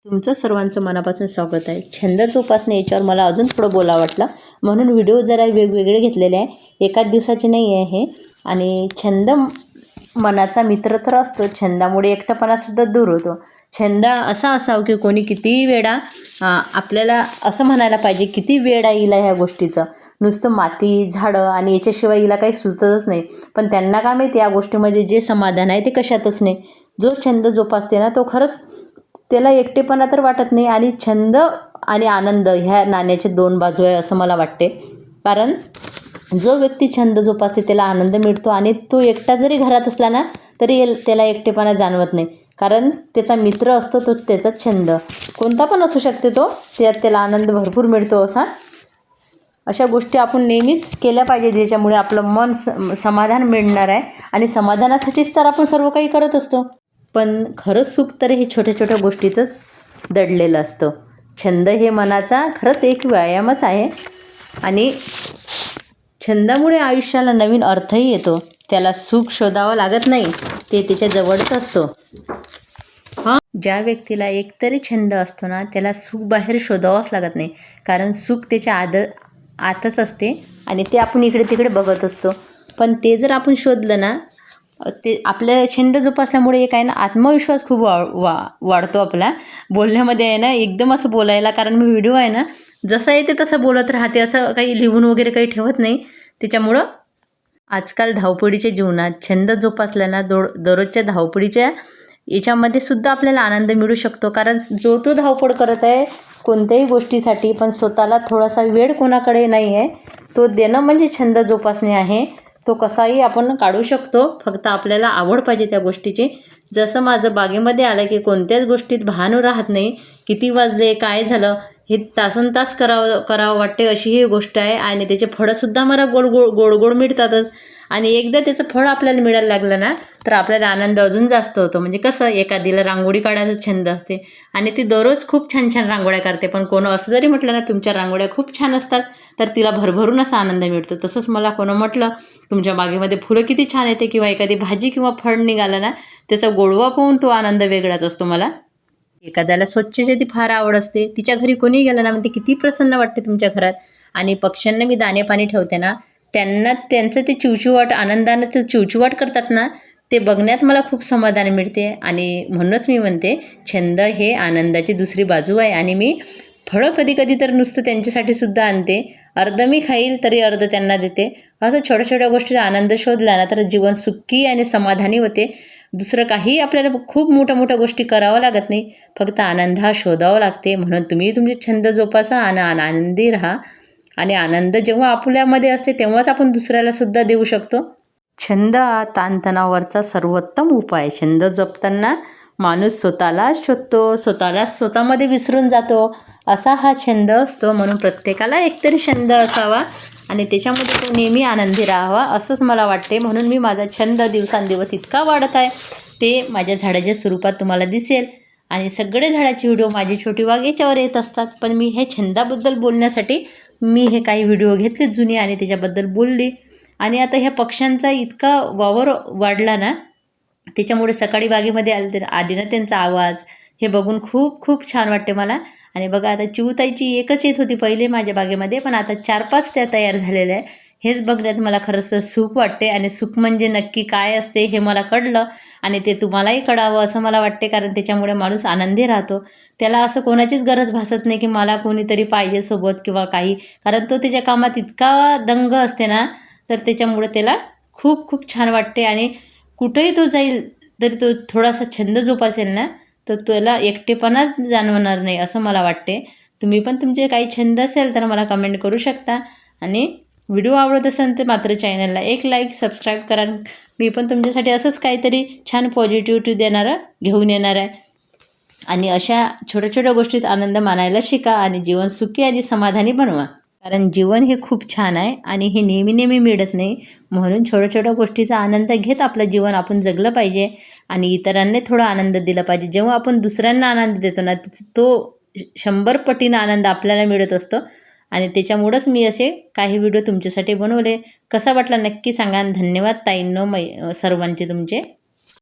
तुमचं सर्वांचं मनापासून स्वागत आहे. छंद जोपासणे याच्यावर मला अजून थोडं बोलावं वाटलं, म्हणून व्हिडिओ जरा वेगवेगळे घेतलेले आहे. एकाच दिवसाचे नाही आहे हे. आणि छंद मनाचा मित्र तर असतो. छंदामुळे एकटेपणासुद्धा दूर होतो. छंद असा असावा की कोणी कितीही वेळा आपल्याला असं म्हणायला पाहिजे, किती वेळा येईल ह्या गोष्टीचं, नुसतं माती झाडं आणि याच्याशिवाय हिला काही सुचतच नाही. पण त्यांना काय माहिती या गोष्टीमध्ये जे समाधान आहे ते कशातच नाही. जो छंद जोपासते ना तो खरंच त्याला एकटेपणा तर वाटत नाही. आणि छंद आणि आनंद ह्या नाण्याचे दोन बाजू आहे असं मला वाटते. कारण जो व्यक्ती छंद जोपासते त्याला आनंद मिळतो, आणि तो एकटा जरी घरात असला ना तरी त्याला एकटेपणा जाणवत नाही. कारण त्याचा मित्र असतो तो त्याचा छंद कोणता पण असू शकते, तो त्याला आनंद भरपूर मिळतो. अशा गोष्टी आपण नेहमीच केल्या पाहिजे ज्याच्यामुळे आपलं मन समाधान मिळणार आहे. आणि समाधानासाठीच तर आपण सर्व काही करत असतो. पण खरंच सुख तर हे छोट्या छोट्या गोष्टीतच दडलेलं असतं. छंद हे मनाचा खरंच एक व्यायामच आहे. आणि छंदामुळे आयुष्याला नवीन अर्थही येतो. त्याला सुख शोधावं लागत नाही, ते त्याच्या जवळच असतो. ज्या व्यक्तीला एकतरी छंद असतो ना त्याला सुख बाहेर शोधावंच लागत नाही. कारण सुख त्याच्या आतच असते आणि ते आपण इकडे तिकडे बघत असतो. पण ते जर आपण शोधलं ना, ते आपल्या छंद जोपासल्यामुळे एक आहे ना, आत्मविश्वास खूप वाढतो आपला. बोलण्यामध्ये आहे ना एकदम असं बोलायला, कारण मी व्हिडिओ आहे ना जसं येते तसं बोलत राहते, असं काही लिहून वगैरे काही ठेवत नाही. त्याच्यामुळं आजकाल धावपळीच्या जीवनात छंद जोपासल्यानं दररोजच्या धावपळीच्या याच्यामध्ये सुद्धा आपल्याला आनंद मिळू शकतो. कारण जो तो धावपळ करत आहे कोणत्याही गोष्टीसाठी, पण स्वतःला थोडासा वेळ कोणाकडे नाही आहे, तो देणं म्हणजे छंद जोपासणे आहे. तो कसाही आपण काढू शकतो, फक्त आपल्याला आवड पाहिजे त्या गोष्टीची. जसं माझं बागेमध्ये आलं की कोणत्याच गोष्टीत भान राहत नाही, किती वाजले काय झालं हे तासनतास करावं वाटते, अशी ही गोष्ट आहे. आणि त्याचे फळंसुद्धा मला गोड मिळतातच. आणि एकदा त्याचं फळ आपल्याला मिळायला लागलं ना तर आपल्याला आनंद अजून जास्त होतो. म्हणजे कसं, एखादीला रांगोळी काढायचा छंद असते आणि ती दररोज खूप छान छान रांगोळ्या काढते, पण कोण असं जरी म्हटलं ना तुमच्या रांगोळ्या खूप छान असतात तर तिला भरभरून असा आनंद मिळतो. तसंच मला कोण म्हटलं तुमच्या बागेमध्ये फुलं किती छान येते, किंवा एखादी भाजी किंवा फळ निघालं ना त्याचा गोडवा पाहून तो आनंद वेगळाच असतो मला. एखाद्याला स्वच्छतेची फार आवड असते, तिच्या घरी कोणी गेलं ना म्हणते किती प्रसन्न वाटते तुमच्या घरात. आणि पक्ष्यांना मी दाणे पाणी ठेवते ना, त्यांचं ते चिवचिवाट, आनंदानं ते चिवचिवाट करतात ना, ते बघण्यात मला खूप समाधान मिळते. आणि म्हणूनच मी म्हणते छंद हे आनंदाची दुसरी बाजू आहे. आणि मी फळं कधी कधी तर नुसतं त्यांच्यासाठी सुद्धा आणते. अर्ध मी खाईल तरी अर्ध त्यांना देते. असं छोट्या छोट्या गोष्टीचा आनंद शोधला ना तर जीवन सुखी आणि समाधानी होते. दुसरं काही आपल्याला खूप मोठ्या गोष्टी करावं लागत नाही, फक्त आनंद हा शोधावा लागते. म्हणून तुम्ही तुमचे छंद जोपासा आणि आनंदी राहा. आणि आनंद जेव्हा आपल्यामध्ये असते तेव्हाच आपण दुसऱ्याला सुद्धा देऊ शकतो. छंद हा ताणतणावावरचा सर्वोत्तम उपाय. छंद जपताना माणूस स्वतःलाच शोधतो, स्वतःमध्ये विसरून जातो, असा हा छंद असतो. म्हणून प्रत्येकाला एकतरी छंद असावा आणि त्याच्यामध्ये तो नेहमी आनंदी राहावा असंच मला वाटते. म्हणून मी माझा छंद दिवसांदिवस इतका वाढत आहे, ते माझ्या झाडाच्या स्वरूपात तुम्हाला दिसेल. आणि सगळे झाडाचे व्हिडिओ माझी छोटी वाघ याच्यावर येत असतात. पण मी हे छंदाबद्दल बोलण्यासाठी मी हे काही व्हिडिओ घेतले जुने आणि त्याच्याबद्दल बोलली. आणि आता ह्या पक्ष्यांचा इतका वावर वाढला ना, त्याच्यामुळे सकाळी बागेमध्ये आली ना त्यांचा आवाज हे बघून खूप खूप छान वाटते मला. आणि बघा आता चिवताईची एकच येत होती पहिले माझ्या बागेमध्ये, पण आता 4-5 त्या तयार झालेल्या आहे. हेच बघण्यात मला खरंच सुख वाटते. आणि सुख म्हणजे नक्की काय असते हे मला कळलं, आणि ते तुम्हालाही कळावं असं मला वाटते. कारण त्याच्यामुळे माणूस आनंदी राहतो. त्याला असं कोणाचीच गरज भासत नाही की मला कोणीतरी पाहिजे सोबत किंवा काही, कारण तो त्याच्या कामात इतका दंग असते ना, तर त्याच्यामुळे त्याला खूप खूप छान वाटते. आणि कुठेही तो जाईल तरी तो थोडासा छंद जोपासेल ना तर त्याला एकटेपणाच जाणवणार नाही असं मला वाटते. तुम्ही पण तुमचे काही छंद असेल तर मला कमेंट करू शकता. आणि व्हिडिओ आवडत असेल तर मात्र चॅनलला एक लाईक, सबस्क्राईब करा. मी पण तुमच्यासाठी असंच काहीतरी छान पॉझिटिव्हिटी देणारं घेऊन येणार आहे. आणि अशा छोट्या छोट्या गोष्टीत आनंद मानायला शिका आणि जीवन सुखी आणि समाधानी बनवा. कारण जीवन हे खूप छान आहे आणि हे नेहमी मिळत नाही. म्हणून छोट्या छोट्या गोष्टीचा आनंद घेत आपलं जीवन आपण जगलं पाहिजे आणि इतरांना थोडा आनंद दिला पाहिजे. जेव्हा आपण दुसऱ्यांना आनंद देतो ना तो 100 पटीनं आनंद आपल्याला मिळत असतो. आणि त्याच्यामुळंच मी असे काही व्हिडिओ तुमच्यासाठी बनवले. कसा वाटला नक्की सांगा. धन्यवाद ताईंनो सर्वांचे तुमचे.